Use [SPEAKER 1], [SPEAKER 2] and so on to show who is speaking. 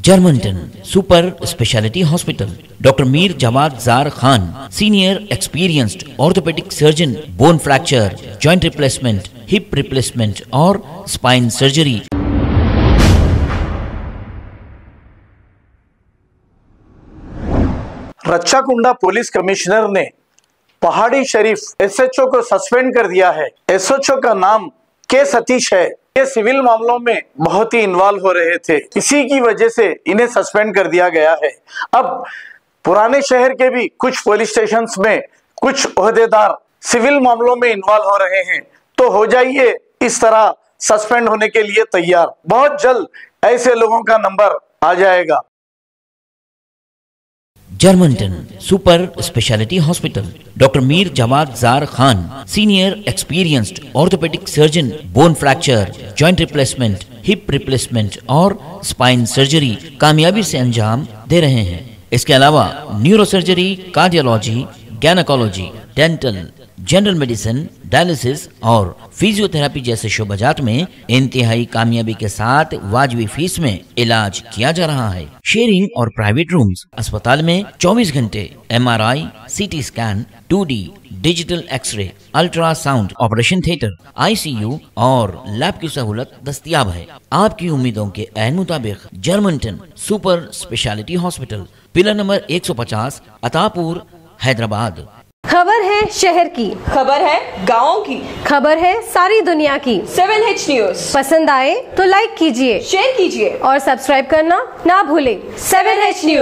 [SPEAKER 1] Germanton super speciality hospital, doctor Mir Jawad Jar Khan, senior experienced orthopaedic surgeon, bone fracture, joint replacement, hip replacement और spine surgery.
[SPEAKER 2] Rachakonda police commissioner ने पहाड़ी शरीफ SHO को suspend कर दिया है। SHO का नाम के सतीश है। ये सिविल मामलों में बहुत ही इन्वॉल्व हो रहे थे, इसी की वजह से इन्हें सस्पेंड कर दिया गया है। अब पुराने शहर के भी कुछ पुलिस स्टेशंस में कुछ ओहदेदार सिविल मामलों में इन्वॉल्व हो रहे हैं, तो हो जाइए इस तरह सस्पेंड होने के लिए तैयार। बहुत जल्द ऐसे लोगों का नंबर आ जाएगा।
[SPEAKER 1] Germanton super speciality hospital, doctor Mir Jawad Jar Khan, senior experienced orthopaedic surgeon, bone fracture, joint replacement, hip replacement और स्पाइन सर्जरी कामयाबी से अंजाम दे रहे हैं। इसके अलावा neuro surgery, cardiology, gynaecology, dental, general medicine, dialysis और फिजियोथेरेपी जैसे शोबाजात में इंतहाई कामयाबी के साथ वाजिबी फीस में इलाज किया जा रहा है। शेयरिंग और प्राइवेट रूम्स, अस्पताल में 24 घंटे MRI, CT scan, 2D digital X ray, ultrasound, operation theatre, ICU और लैब की सहूलत दस्तयाब है। आपकी उम्मीदों के ऐन मुताबिक Germanton super speciality hospital, pillar number 150, Attapur, Hyderabad.
[SPEAKER 3] खबर है शहर की,
[SPEAKER 4] खबर है गाँव की,
[SPEAKER 3] खबर है सारी दुनिया की।
[SPEAKER 4] 7H न्यूज
[SPEAKER 3] पसंद आए तो लाइक कीजिए,
[SPEAKER 4] शेयर कीजिए
[SPEAKER 3] और सब्सक्राइब करना ना भूलें।
[SPEAKER 4] 7H news.